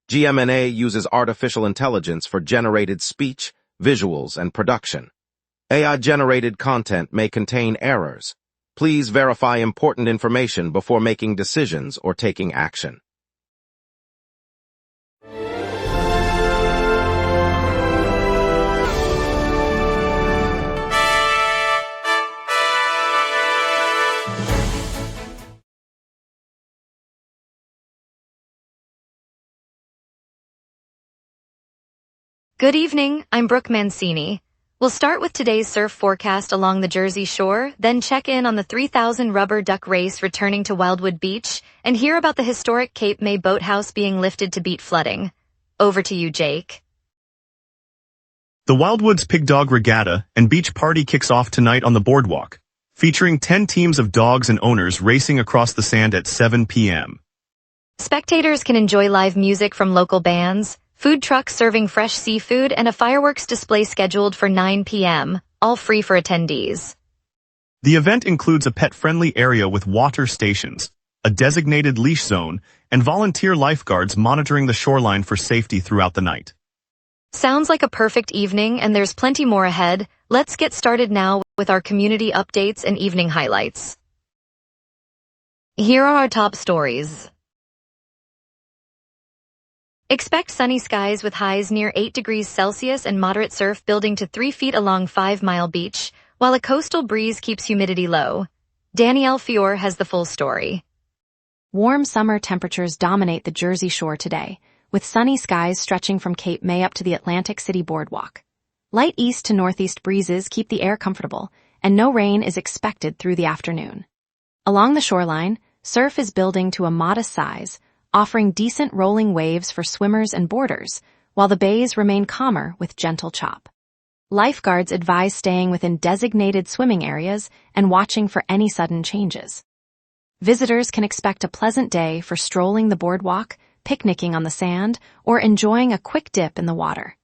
GMNA uses artificial intelligence for generated speech, visuals, and production. AI-generated content may contain errors. Please verify important information before making decisions or taking action. Good evening, I'm Brooke Mancini. We'll start with today's surf forecast along the Jersey Shore, then check in on the 3,000 rubber duck race returning to Wildwood Beach, and hear about the historic Cape May boathouse being lifted to beat flooding. Over to you, Jake. The Wildwood's Pig Dog Regatta and Beach Party kicks off tonight on the boardwalk, featuring 10 teams of dogs and owners racing across the sand at 7 p.m. Spectators can enjoy live music from local bands, food trucks serving fresh seafood, and a fireworks display scheduled for 9 p.m., all free for attendees. The event includes a pet-friendly area with water stations, a designated leash zone, and volunteer lifeguards monitoring the shoreline for safety throughout the night. Sounds like a perfect evening, and there's plenty more ahead. Let's get started now with our community updates and evening highlights. Here are our top stories. Expect sunny skies with highs near 8 degrees Celsius and moderate surf building to 3 feet along 5 Mile Beach, while a coastal breeze keeps humidity low. Danielle Fior has the full story. Warm summer temperatures dominate the Jersey Shore today, with sunny skies stretching from Cape May up to the Atlantic City Boardwalk. Light east to northeast breezes keep the air comfortable, and no rain is expected through the afternoon. Along the shoreline, surf is building to a modest size, offering decent rolling waves for swimmers and boarders, while the bays remain calmer with gentle chop. Lifeguards advise staying within designated swimming areas and watching for any sudden changes. Visitors can expect a pleasant day for strolling the boardwalk, picnicking on the sand, or enjoying a quick dip in the water.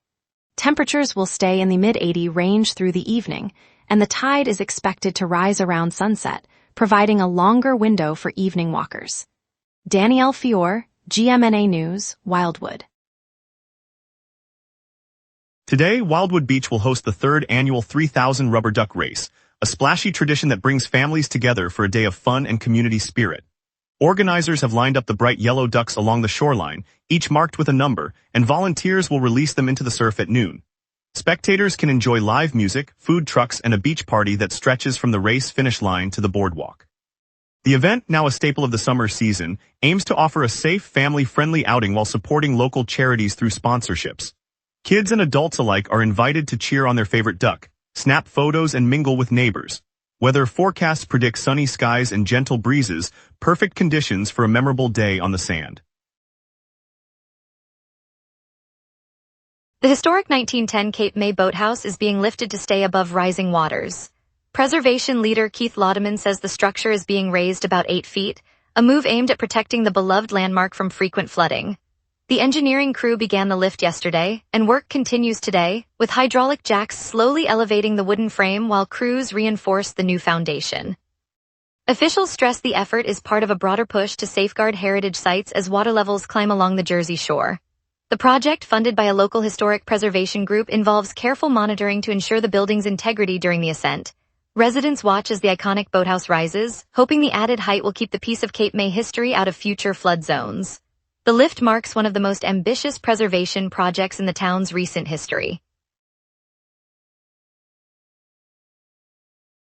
Temperatures will stay in the mid-80 range through the evening, and the tide is expected to rise around sunset, providing a longer window for evening walkers. Danielle Fior, GMNA News, Wildwood. Today, Wildwood Beach will host the 3rd annual 3,000 Rubber Duck Race, a splashy tradition that brings families together for a day of fun and community spirit. Organizers have lined up the bright yellow ducks along the shoreline, each marked with a number, and volunteers will release them into the surf at noon. Spectators can enjoy live music, food trucks, and a beach party that stretches from the race finish line to the boardwalk. The event, now a staple of the summer season, aims to offer a safe, family-friendly outing while supporting local charities through sponsorships. Kids and adults alike are invited to cheer on their favorite duck, snap photos, and mingle with neighbors. Weather forecasts predict sunny skies and gentle breezes, perfect conditions for a memorable day on the sand. The historic 1910 Cape May boathouse is being lifted to stay above rising waters. Preservation leader Keith Laudeman says the structure is being raised about 8 feet, a move aimed at protecting the beloved landmark from frequent flooding. The engineering crew began the lift yesterday, and work continues today, with hydraulic jacks slowly elevating the wooden frame while crews reinforce the new foundation. Officials stress the effort is part of a broader push to safeguard heritage sites as water levels climb along the Jersey Shore. The project, funded by a local historic preservation group, involves careful monitoring to ensure the building's integrity during the ascent. Residents watch as the iconic boathouse rises, hoping the added height will keep the piece of Cape May history out of future flood zones. The lift marks one of the most ambitious preservation projects in the town's recent history.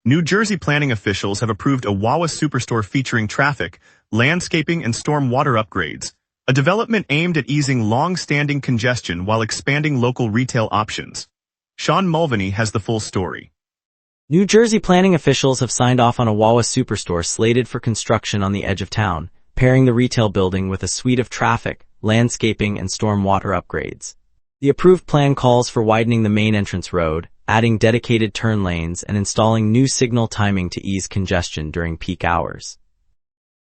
New Jersey planning officials have approved a Wawa superstore featuring traffic, landscaping, and storm water upgrades, a development aimed at easing long-standing congestion while expanding local retail options. Sean Mulvaney has the full story. New Jersey planning officials have signed off on a Wawa superstore slated for construction on the edge of town, pairing the retail building with a suite of traffic, landscaping, and storm water upgrades. The approved plan calls for widening the main entrance road, adding dedicated turn lanes, and installing new signal timing to ease congestion during peak hours.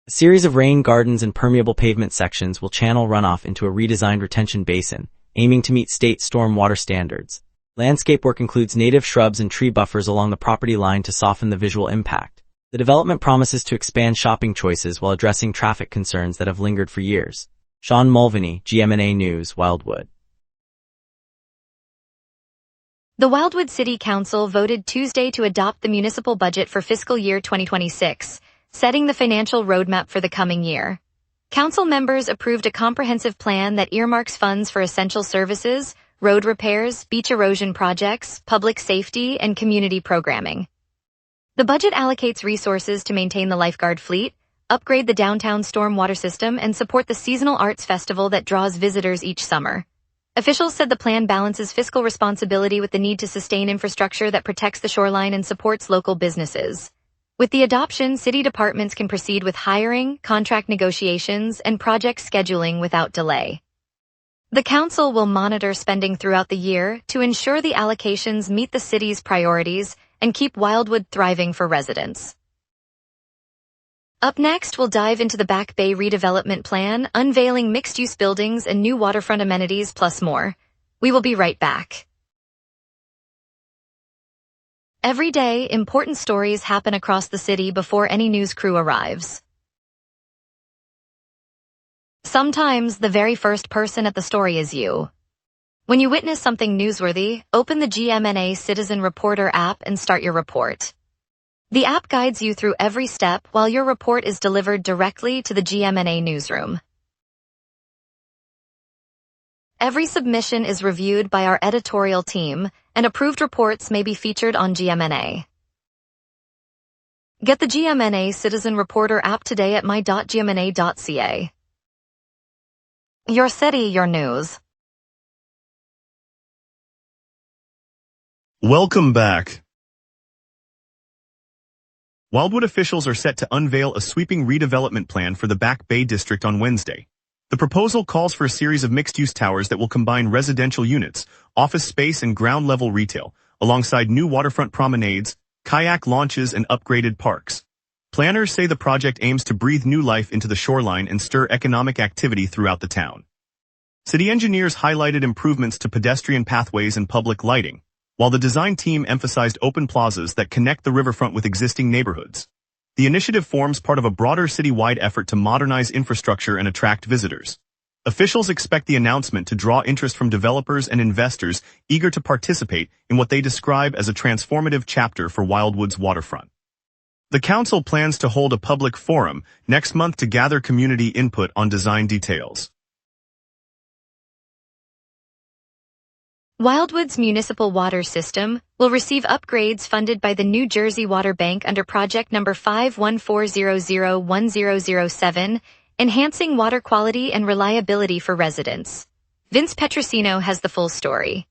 A series of rain gardens and permeable pavement sections will channel runoff into a redesigned retention basin, aiming to meet state storm water standards. Landscape work includes native shrubs and tree buffers along the property line to soften the visual impact. The development promises to expand shopping choices while addressing traffic concerns that have lingered for years. Sean Mulvaney, GMNA News, Wildwood. The Wildwood City Council voted Tuesday to adopt the municipal budget for fiscal year 2026, setting the financial roadmap for the coming year. Council members approved a comprehensive plan that earmarks funds for essential services, road repairs, beach erosion projects, public safety, and community programming. The budget allocates resources to maintain the lifeguard fleet, upgrade the downtown stormwater system, and support the seasonal arts festival that draws visitors each summer. Officials said the plan balances fiscal responsibility with the need to sustain infrastructure that protects the shoreline and supports local businesses. With the adoption, city departments can proceed with hiring, contract negotiations, and project scheduling without delay. The council will monitor spending throughout the year to ensure the allocations meet the city's priorities and keep Wildwood thriving for residents. Up next, we'll dive into the Back Bay redevelopment plan, unveiling mixed-use buildings and new waterfront amenities, plus more. We will be right back. Every day, important stories happen across the city before any news crew arrives. Sometimes, the very first person at the story is you. When you witness something newsworthy, open the GMNA Citizen Reporter app and start your report. The app guides you through every step while your report is delivered directly to the GMNA newsroom. Every submission is reviewed by our editorial team, and approved reports may be featured on GMNA. Get the GMNA Citizen Reporter app today at my.gmna.ca. Your city, your news. Welcome back. Wildwood officials are set to unveil a sweeping redevelopment plan for the Back Bay district on Wednesday. The proposal calls for a series of mixed-use towers that will combine residential units, office space, and ground-level retail, alongside new waterfront promenades, kayak launches, and upgraded parks. Planners say the project aims to breathe new life into the shoreline and stir economic activity throughout the town. City engineers highlighted improvements to pedestrian pathways and public lighting, while the design team emphasized open plazas that connect the riverfront with existing neighborhoods. The initiative forms part of a broader citywide effort to modernize infrastructure and attract visitors. Officials expect the announcement to draw interest from developers and investors eager to participate in what they describe as a transformative chapter for Wildwood's waterfront. The council plans to hold a public forum next month to gather community input on design details. Wildwood's municipal water system will receive upgrades funded by the New Jersey Water Bank under project number 514001007, enhancing water quality and reliability for residents. Vince Petrosino has the full story.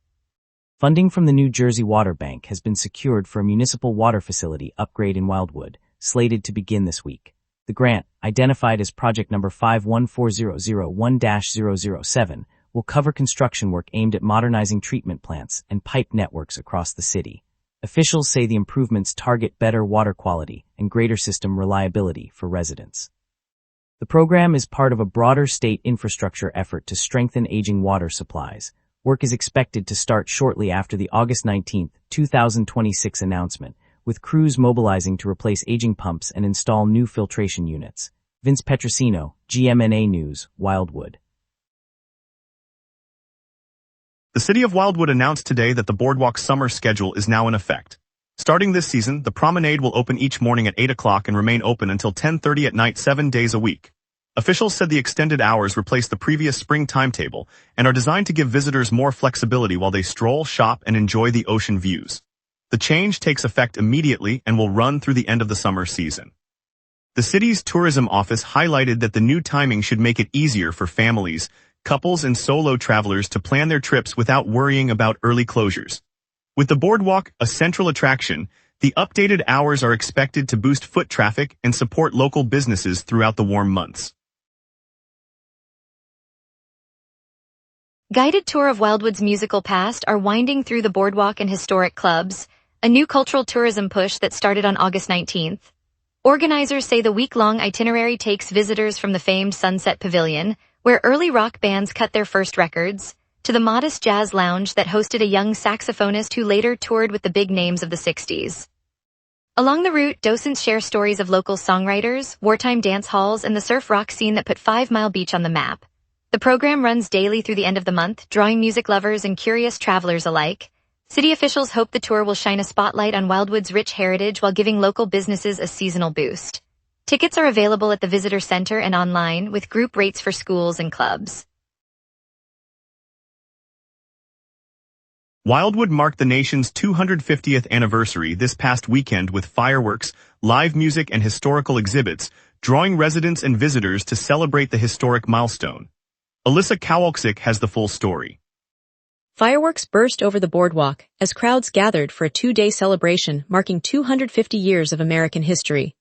Funding from the New Jersey Water Bank has been secured for a municipal water facility upgrade in Wildwood, slated to begin this week. The grant, identified as project number 5140001-007, will cover construction work aimed at modernizing treatment plants and pipe networks across the city. Officials say the improvements target better water quality and greater system reliability for residents. The program is part of a broader state infrastructure effort to strengthen aging water supplies. Work is expected to start shortly after the August 19, 2026 announcement, with crews mobilizing to replace aging pumps and install new filtration units. Vince Petrosino, GMNA News, Wildwood. The city of Wildwood announced today that the Boardwalk summer schedule is now in effect. Starting this season, the promenade will open each morning at 8 o'clock and remain open until 10:30 at night 7 days a week. Officials said the extended hours replace the previous spring timetable and are designed to give visitors more flexibility while they stroll, shop, and enjoy the ocean views. The change takes effect immediately and will run through the end of the summer season. The city's tourism office highlighted that the new timing should make it easier for families, couples, and solo travelers to plan their trips without worrying about early closures. With the boardwalk a central attraction, the updated hours are expected to boost foot traffic and support local businesses throughout the warm months. Guided tour of Wildwood's musical past are winding through the boardwalk and historic clubs, a new cultural tourism push that started on August 19th. Organizers say the week-long itinerary takes visitors from the famed Sunset Pavilion, where early rock bands cut their first records, to the modest jazz lounge that hosted a young saxophonist who later toured with the big names of the 60s. Along the route, docents share stories of local songwriters, wartime dance halls, and the surf rock scene that put 5 Mile Beach on the map. The program runs daily through the end of the month, drawing music lovers and curious travelers alike. City officials hope the tour will shine a spotlight on Wildwood's rich heritage while giving local businesses a seasonal boost. Tickets are available at the visitor center and online, with group rates for schools and clubs. Wildwood marked the nation's 250th anniversary this past weekend with fireworks, live music, and historical exhibits, drawing residents and visitors to celebrate the historic milestone. Alyssa Kowalczyk has the full story. Fireworks burst over the boardwalk as crowds gathered for a two-day celebration marking 250 years of American history.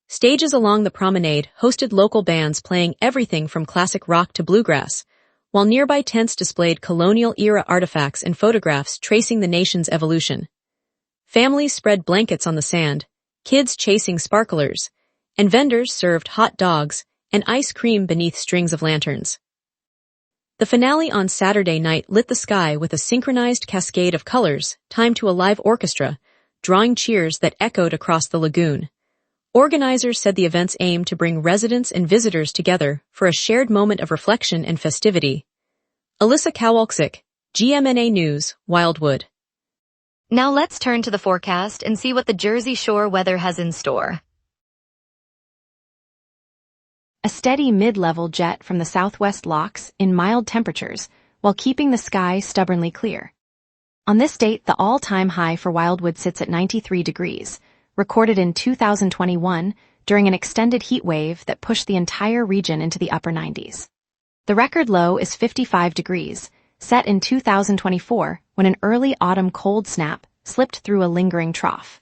Stages along the promenade hosted local bands playing everything from classic rock to bluegrass, while nearby tents displayed colonial-era artifacts and photographs tracing the nation's evolution. Families spread blankets on the sand, kids chasing sparklers, and vendors served hot dogs and ice cream beneath strings of lanterns. The finale on Saturday night lit the sky with a synchronized cascade of colors timed to a live orchestra, drawing cheers that echoed across the lagoon. Organizers said the event's aim to bring residents and visitors together for a shared moment of reflection and festivity. Alyssa Kowalczyk, GMNA News, Wildwood. Now let's turn to the forecast and see what the Jersey Shore weather has in store. A steady mid-level jet from the southwest locks in mild temperatures while keeping the sky stubbornly clear. On this date, the all-time high for Wildwood sits at 93 degrees, recorded in 2021 during an extended heat wave that pushed the entire region into the upper 90s. The record low is 55 degrees, set in 2024 when an early autumn cold snap slipped through a lingering trough.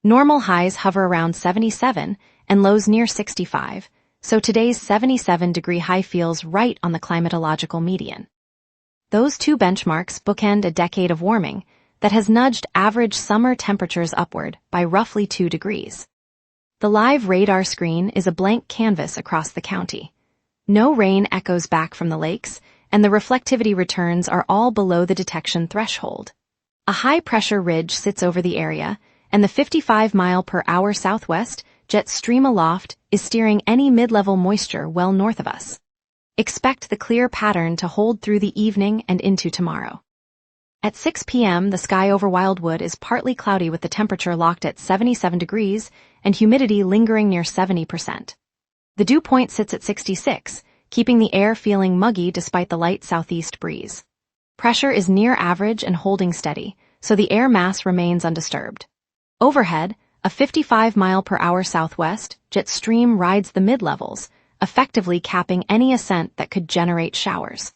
Normal highs hover around 77 and lows near 65, so today's 77-degree high feels right on the climatological median. Those two benchmarks bookend a decade of warming that has nudged average summer temperatures upward by roughly 2 degrees. The live radar screen is a blank canvas across the county. No rain echoes back from the lakes, and the reflectivity returns are all below the detection threshold. A high-pressure ridge sits over the area, and the 55-mile-per-hour southwest jet stream aloft is steering any mid-level moisture well north of us. Expect the clear pattern to hold through the evening and into tomorrow. At 6 p.m., the sky over Wildwood is partly cloudy with the temperature locked at 77 degrees and humidity lingering near 70%. The dew point sits at 66, keeping the air feeling muggy despite the light southeast breeze. Pressure is near average and holding steady, so the air mass remains undisturbed. Overhead, a 55-mile-per-hour southwest jet stream rides the mid-levels, effectively capping any ascent that could generate showers.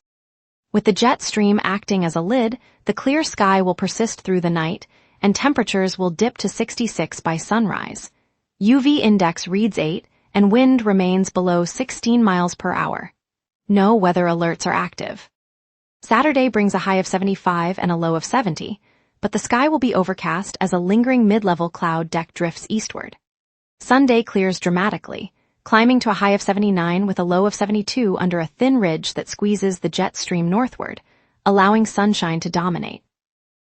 With the jet stream acting as a lid, the clear sky will persist through the night, and temperatures will dip to 66 by sunrise. UV index reads 8, and wind remains below 16 miles per hour. No weather alerts are active. Saturday brings a high of 75 and a low of 70, but the sky will be overcast as a lingering mid-level cloud deck drifts eastward. Sunday clears dramatically, climbing to a high of 79 with a low of 72 under a thin ridge that squeezes the jet stream northward, allowing sunshine to dominate.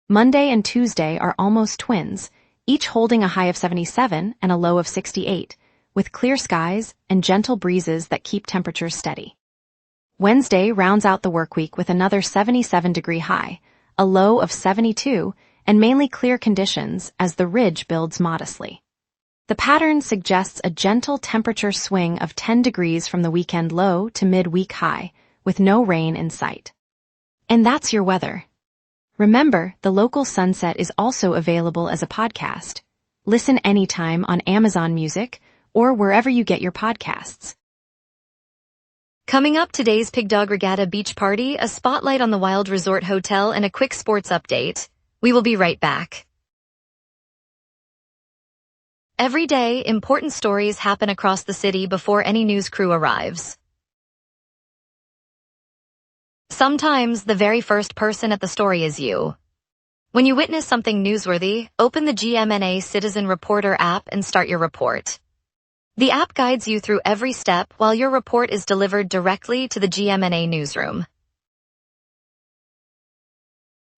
Monday and Tuesday are almost twins, each holding a high of 77 and a low of 68, with clear skies and gentle breezes that keep temperatures steady. Wednesday rounds out the workweek with another 77-degree high, a low of 72, and mainly clear conditions as the ridge builds modestly. The pattern suggests a gentle temperature swing of 10 degrees from the weekend low to mid-week high, with no rain in sight. And that's your weather. Remember, the local sunset is also available as a podcast. Listen anytime on Amazon Music or wherever you get your podcasts. Coming up, today's Pig Dog Regatta beach party, a spotlight on the Wild Resort Hotel, and a quick sports update. We will be right back. Every day, important stories happen across the city before any news crew arrives. Sometimes, the very first person at the story is you. When you witness something newsworthy, open the GMNA Citizen Reporter app and start your report. The app guides you through every step while your report is delivered directly to the GMNA newsroom.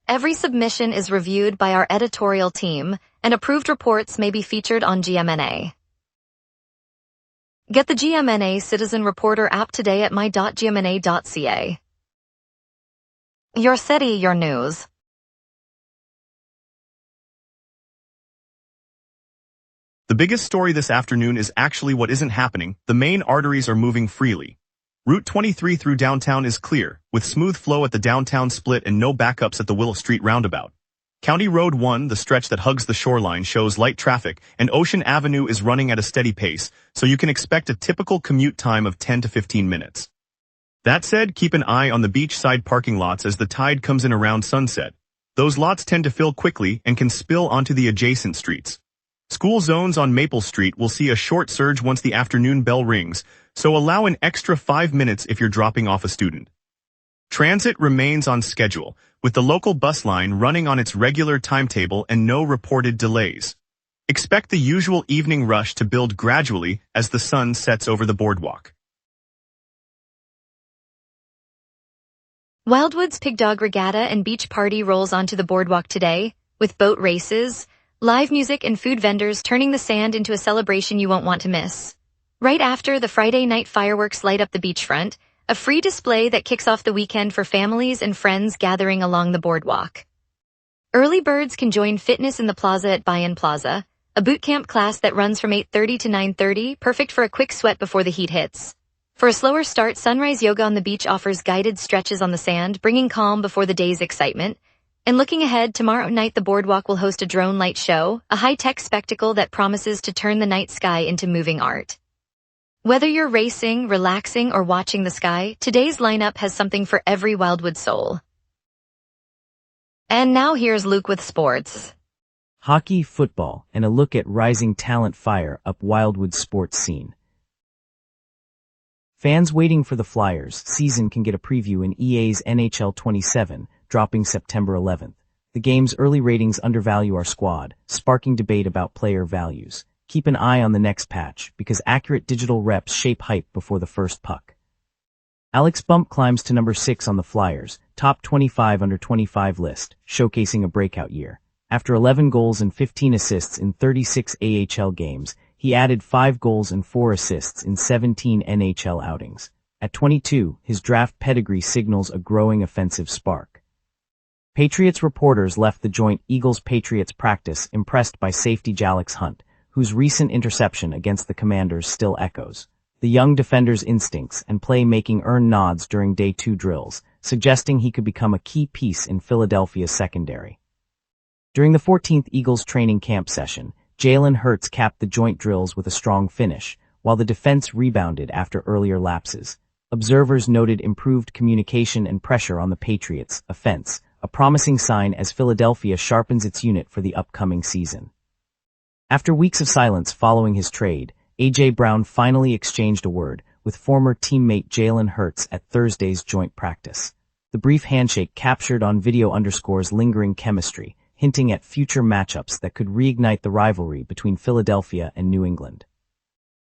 Every submission is reviewed by our editorial team, and approved reports may be featured on GMNA. Get the GMNA Citizen Reporter app today at my.gmna.ca. Your city, your news. The biggest story this afternoon is actually what isn't happening. The main arteries are moving freely. Route 23 through downtown is clear, with smooth flow at the downtown split and no backups at the Willow Street roundabout. County Road 1, the stretch that hugs the shoreline, shows light traffic, and Ocean Avenue is running at a steady pace, so you can expect a typical commute time of 10 to 15 minutes. That said, keep an eye on the beachside parking lots as the tide comes in around sunset. Those lots tend to fill quickly and can spill onto the adjacent streets. School zones on Maple Street will see a short surge once the afternoon bell rings, so allow an extra 5 minutes if you're dropping off a student. Transit remains on schedule, with the local bus line running on its regular timetable and no reported delays. Expect the usual evening rush to build gradually as the sun sets over the boardwalk. Wildwood's Pig Dog Regatta and Beach Party rolls onto the boardwalk today, with boat races, live music and food vendors turning the sand into a celebration you won't want to miss. Right after, the Friday night fireworks light up the beachfront, a free display that kicks off the weekend for families and friends gathering along the boardwalk. Early birds can join fitness in the plaza at Bayan Plaza, a boot camp class that runs from 8:30 to 9:30, perfect for a quick sweat before the heat hits. For a slower start, Sunrise Yoga on the beach offers guided stretches on the sand, bringing calm before the day's excitement. And looking ahead, tomorrow night the boardwalk will host a drone light show, a high-tech spectacle that promises to turn the night sky into moving art. Whether you're racing, relaxing, or watching the sky, today's lineup has something for every Wildwood soul. And now here's Luke with sports. Hockey, football, and a look at rising talent fire up Wildwood's sports scene. Fans waiting for the Flyers season can get a preview in EA's NHL 27, dropping September 11th. The game's early ratings undervalue our squad, sparking debate about player values. Keep an eye on the next patch, because accurate digital reps shape hype before the first puck. Alex Bump climbs to number 6 on the Flyers' top 25 under 25 list, showcasing a breakout year. After 11 goals and 15 assists in 36 AHL games, he added 5 goals and 4 assists in 17 NHL outings. At 22, his draft pedigree signals a growing offensive spark. Patriots reporters left the joint Eagles-Patriots practice impressed by safety Jalix Hunt, whose recent interception against the Commanders still echoes. The young defender's instincts and play-making earned nods during Day 2 drills, suggesting he could become a key piece in Philadelphia's secondary. During the 14th Eagles training camp session, Jalen Hurts capped the joint drills with a strong finish, while the defense rebounded after earlier lapses. Observers noted improved communication and pressure on the Patriots' offense, a promising sign as Philadelphia sharpens its unit for the upcoming season. After weeks of silence following his trade, A.J. Brown finally exchanged a word with former teammate Jalen Hurts at Thursday's joint practice. The brief handshake captured on video underscores lingering chemistry, hinting at future matchups that could reignite the rivalry between Philadelphia and New England.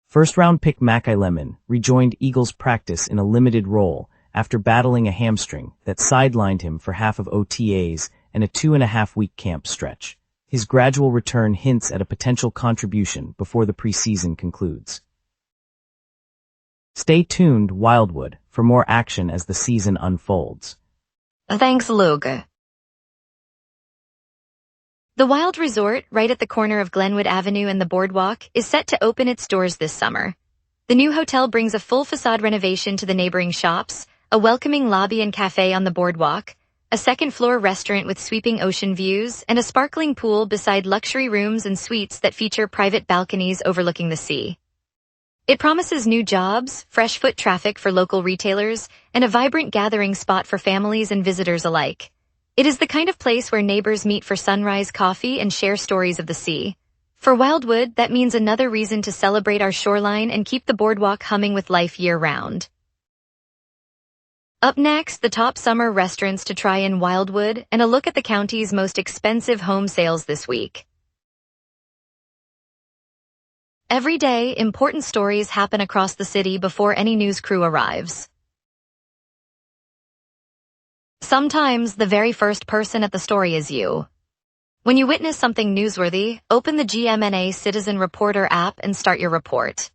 First-round pick Mackay Lemon rejoined Eagles practice in a limited role after battling a hamstring that sidelined him for half of OTAs and a 2.5-week camp stretch. His gradual return hints at a potential contribution before the preseason concludes. Stay tuned, Wildwood, for more action as the season unfolds. Thanks, Luke. The Wild Resort, right at the corner of Glenwood Avenue and the Boardwalk, is set to open its doors this summer. The new hotel brings a full facade renovation to the neighboring shops, a welcoming lobby and cafe on the Boardwalk, a second-floor restaurant with sweeping ocean views, and a sparkling pool beside luxury rooms and suites that feature private balconies overlooking the sea. It promises new jobs, fresh foot traffic for local retailers, and a vibrant gathering spot for families and visitors alike. It is the kind of place where neighbors meet for sunrise coffee and share stories of the sea. For Wildwood, that means another reason to celebrate our shoreline and keep the boardwalk humming with life year-round. Up next, the top summer restaurants to try in Wildwood and a look at the county's most expensive home sales this week. Every day, important stories happen across the city before any news crew arrives. Sometimes the very first person at the story is you. When you witness something newsworthy, open the GMNA Citizen Reporter app and start your report.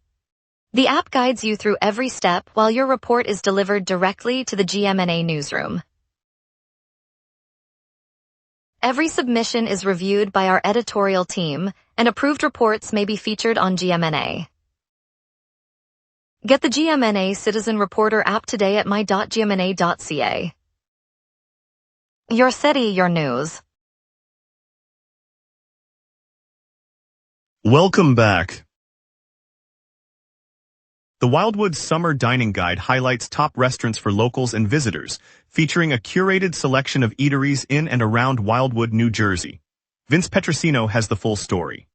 The app guides you through every step while your report is delivered directly to the GMNA newsroom. Every submission is reviewed by our editorial team, and approved reports may be featured on GMNA. Get the GMNA Citizen Reporter app today at my.gmna.ca. Your city, your news. Welcome back. The Wildwood Summer Dining Guide highlights top restaurants for locals and visitors, featuring a curated selection of eateries in and around Wildwood, New Jersey. Vince Petrosino has the full story.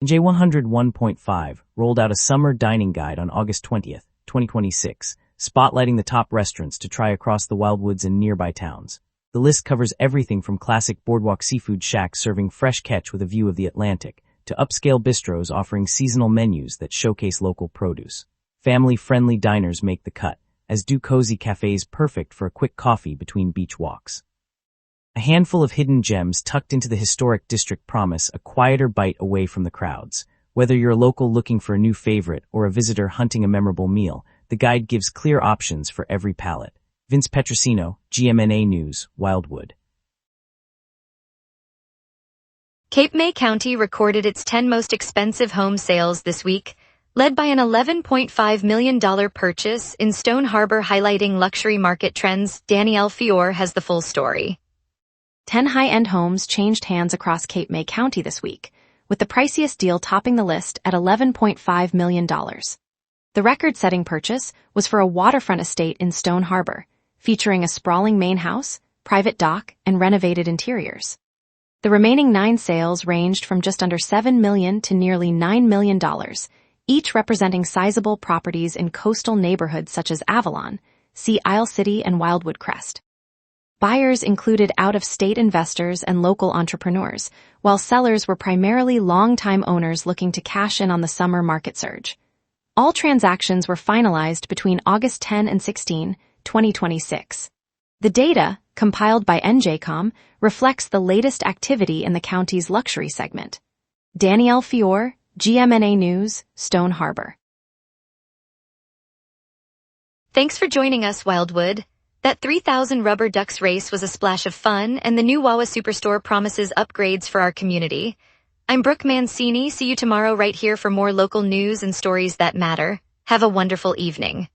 J101.5 rolled out a summer dining guide on August 20th, 2026, spotlighting the top restaurants to try across the Wildwoods and nearby towns. The list covers everything from classic boardwalk seafood shacks serving fresh catch with a view of the Atlantic, to upscale bistros offering seasonal menus that showcase local produce. Family-friendly diners make the cut, as do cozy cafes perfect for a quick coffee between beach walks. A handful of hidden gems tucked into the historic district promise a quieter bite away from the crowds. Whether you're a local looking for a new favorite or a visitor hunting a memorable meal, the guide gives clear options for every palate. Vince Petrosino, GMNA News, Wildwood. Cape May County recorded its 10 most expensive home sales this week, led by an $11.5 million purchase in Stone Harbor highlighting luxury market trends. Danielle Fior has the full story. 10 high-end homes changed hands across Cape May County this week, with the priciest deal topping the list at $11.5 million. The record-setting purchase was for a waterfront estate in Stone Harbor, featuring a sprawling main house, private dock, and renovated interiors. The remaining 9 sales ranged from just under $7 million to nearly $9 million, each representing sizable properties in coastal neighborhoods such as Avalon, see Isle City and Wildwood Crest. Buyers included out-of-state investors and local entrepreneurs, while sellers were primarily long-time owners looking to cash in on the summer market surge. All transactions were finalized between August 10 and 16, 2026. The data, compiled by NJCOM, reflects the latest activity in the county's luxury segment. Danielle Fior, GMNA News, Stone Harbor. Thanks for joining us, Wildwood. That 3,000 rubber ducks race was a splash of fun, and the new Wawa Superstore promises upgrades for our community. I'm Brooke Mancini. See you tomorrow right here for more local news and stories that matter. Have a wonderful evening.